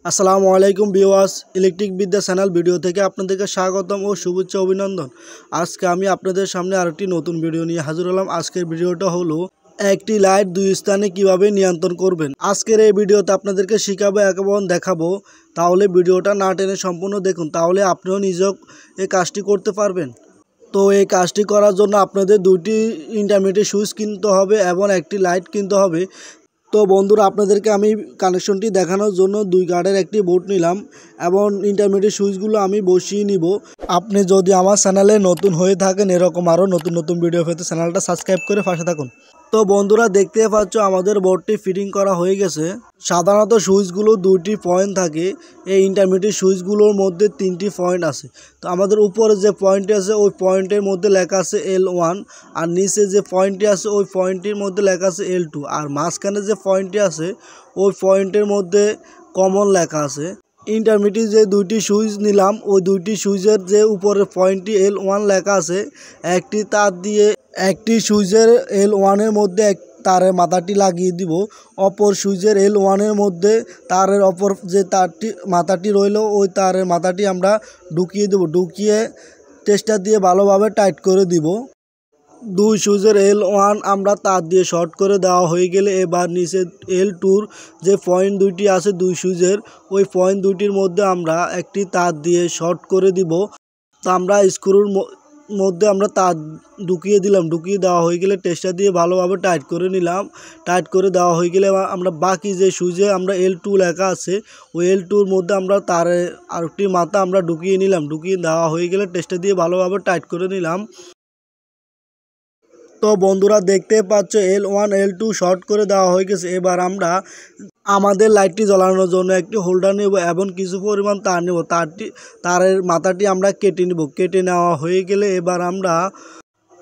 আসসালামু আলাইকুম viewers, electric বিদ্যা চ্যানেল ভিডিও থেকে আপনাদেরকে স্বাগতম ও শুভেচ্ছা অভিনন্দন। আজকে আমি আপনাদের সামনে আরেকটি নতুন ভিডিও নিয়ে হাজির হলাম। আজকের ভিডিওটা হলো একটি লাইট দুই স্থানে কিভাবে নিয়ন্ত্রণ করবেন। আজকের এই ভিডিওতে আপনাদেরকে শিখাবো এবং দেখাবো, তাহলে ভিডিওটা না টেনে সম্পূর্ণ দেখুন, তাহলে আপনিও নিজেও এই কাজটি করতে পারবেন। তো এই কাজটি করার জন্য আপনাদের দুইটি ইন্টারমিডিয়েট সুইচ কিনতে হবে এবং একটি লাইট কিনতে হবে। তো বন্ধুরা, আপনাদেরকে আমি কানেকশনটি দেখানোর জন্য দুই গার্ডের একটি বোর্ড নিলাম এবং ইন্টারমিডিয়েট সুইচগুলো আমি বসিয়ে নিব। আপনি যদি আমার চ্যানেলে নতুন হয়ে থাকেন, এরকম আরও নতুন নতুন ভিডিও পেতে চ্যানেলটা সাবস্ক্রাইব করে পাশে থাকুন। তো বন্ধুরা, দেখতে পাচ্ছ আমাদের বোর্ডটি ফিটিং করা হয়ে গেছে। সাধারণত সুইচগুলো দুইটি পয়েন্ট থাকে, এই ইন্টারমিডিয়েট সুইচগুলোর মধ্যে তিনটি পয়েন্ট আছে। তো আমাদের উপরে যে পয়েন্টটি আছে ওই পয়েন্টের মধ্যে লেখা আছে L1, আর নিচে যে পয়েন্টটি আছে ওই পয়েন্টটির মধ্যে লেখা আছে L2, আর মাঝখানে যে পয়েন্টটি আছে ওই পয়েন্টের মধ্যে কমন লেখা আছে। ইন্টারমিডিয়েট যে দুইটি সুইচ নিলাম, ওই দুইটি সুইচের যে উপরের পয়েন্টটি L1 লেখা আছে, একটি তার দিয়ে একটি সুইচের L1-এর মধ্যে তারের মাথাটি লাগিয়ে দিব, অপর সুইচের L1-এর মধ্যে তারের অপর যে তারটি মাথাটি রইল ওই তারের মাথাটি আমরা ঢুকিয়ে দেব। ঢুকিয়ে টেস্টার দিয়ে ভালোভাবে টাইট করে দিব। দুই সুইচের L1 আমরা তার দিয়ে শর্ট করে দেওয়া হয়ে গেলে এবার নিচে L2-র যে পয়েন্ট দুইটি আছে দুই সুইচের, ওই পয়েন্ট দুইটির মধ্যে আমরা একটি তার দিয়ে শর্ট করে দিব। তো আমরা স্ক্রুর মধ্যে আমরা তার ঢুকিয়ে দিলাম। ঢুকিয়ে দেওয়া হয়ে গেলে টেস্টার দিয়ে ভালোভাবে টাইট করে নিলাম। টাইট করে দেওয়া হয়ে গেলে আমরা বাকি যে সুইচে আমরা L2 লেখা আছে ওই L2-র মধ্যে আমরা তারে আরেকটি মাথা আমরা ঢুকিয়ে নিলাম। ঢুকিয়ে দেওয়া হয়ে গেলে টেস্টার দিয়ে ভালোভাবে টাইট করে নিলাম। তো বন্ধুরা, দেখতে পাচ্ছ L1 L2 শর্ট করে দেওয়া হয়ে গেছে। এবার আমরা আমাদের লাইটটি জ্বালানোর জন্য একটি হোল্ডার নেব এবং কিছু পরিমাণ তার নেব। তারের মাথাটি আমরা কেটে নেব। কেটে নেওয়া হয়ে গেলে এবার আমরা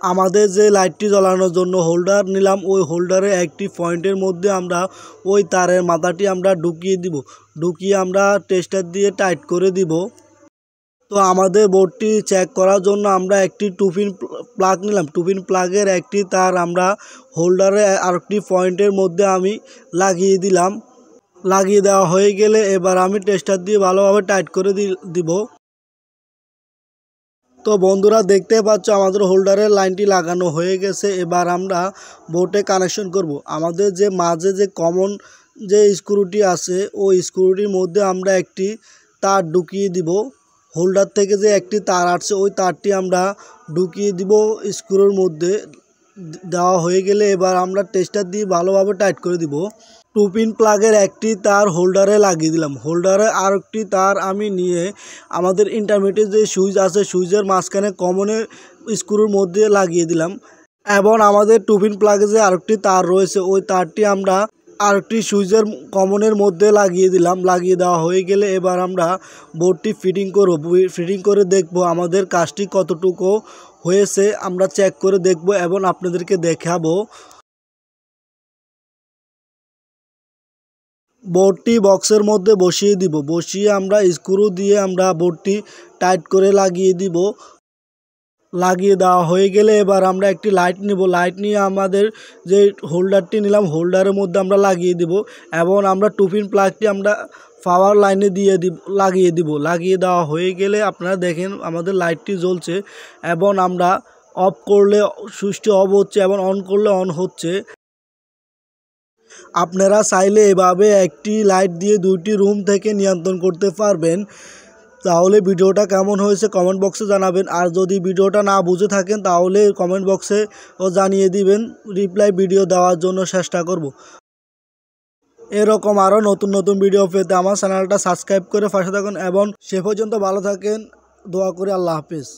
আমাদের যে লাইটটি জ্বালানোর জন্য হোল্ডার নিলাম ওই হোল্ডারে একটি পয়েন্টের মধ্যে আমরা ওই তারের মাথাটি আমরা ঢুকিয়ে দিব। ঢুকিয়ে আমরা টেস্টার দিয়ে টাইট করে দিব। তো আমাদের বোর্ডটি চেক করার জন্য আমরা একটি টুপিন প্লাগ নিলাম। টুপিন প্লাগের একটি তার আমরা হোল্ডারে আরেকটি পয়েন্টের মধ্যে আমি লাগিয়ে দিলাম। লাগিয়ে দেওয়া হয়ে গেলে এবার আমি টেস্টার দিয়ে ভালোভাবে টাইট করে দিব। তো বন্ধুরা, দেখতে পাচ্ছ আমাদের হোল্ডারের লাইনটি লাগানো হয়ে গেছে। এবার আমরা বোর্ডে কানেকশন করব। আমাদের যে মাঝে যে কমন যে স্ক্রুটি আছে ওই স্ক্রুটির মধ্যে আমরা একটি তার ঢুকিয়ে দিব। হোল্ডার থেকে যে একটি তার আসছে ওই তারটি আমরা ঢুকিয়ে দিব স্ক্রুর মধ্যে। দেওয়া হয়ে গেলে এবার আমরা টেস্টার দিয়ে ভালোভাবে টাইট করে দিব। টুপিন প্লাগের একটি তার হোল্ডারে লাগিয়ে দিলাম। হোল্ডারে আর একটি তার আমি নিয়ে আমাদের ইন্টারমিডিয়েট যে সুইচ আছে সুইচের মাঝখানে কমনের স্ক্রুর মধ্যে লাগিয়ে দিলাম। এবং আমাদের টুপিন প্লাগে যে আরেকটি তার রয়েছে ওই তারটি আমরা আরেকটি সুইচের কমনের মধ্যে লাগিয়ে দিলাম। লাগিয়ে দেওয়া হয়ে গেলে এবার আমরা বোর্ডটি ফিটিং করব। ফিটিং করে দেখব আমাদের কাজটি কতটুকু হয়েছে, আমরা চেক করে দেখব এবং আপনাদেরকে দেখাবো। বোর্ডটি বক্সের মধ্যে বসিয়ে দিব। বসিয়ে আমরা স্ক্রু দিয়ে আমরা বোর্ডটি টাইট করে লাগিয়ে দিব। লাগিয়ে দেওয়া হয়ে গেলে এবার আমরা একটি লাইট নেব। লাইট নিয়ে আমাদের যে হোল্ডারটি নিলাম হোল্ডারের মধ্যে আমরা লাগিয়ে দিব এবং আমরা টুপিন প্লাগটি আমরা পাওয়ার লাইনে লাগিয়ে দিব। লাগিয়ে দেওয়া হয়ে গেলে আপনারা দেখেন আমাদের লাইটটি জ্বলছে এবং আমরা অফ করলে সুইচটি অফ হচ্ছে এবং অন করলে অন হচ্ছে। আপনারা চাইলে এভাবে একটি লাইট দিয়ে দুইটি রুম থেকে নিয়ন্ত্রণ করতে পারবেন। তাহলে ভিডিওটা কেমন হয়েছে কমেন্ট বক্সে জানাবেন। আর যদি ভিডিওটা না বুঝে থাকেন তাহলে কমেন্ট বক্সে জানিয়ে দিবেন। রিপ্লাই ভিডিও দেওয়ার জন্য চেষ্টা করব। এরকম আরও নতুন নতুন ভিডিও পেতে আমার চ্যানেলটা সাবস্ক্রাইব করে পাশে থাকুন এবং সে পর্যন্ত ভালো থাকেন। দোয়া করি। আল্লাহ হাফেজ।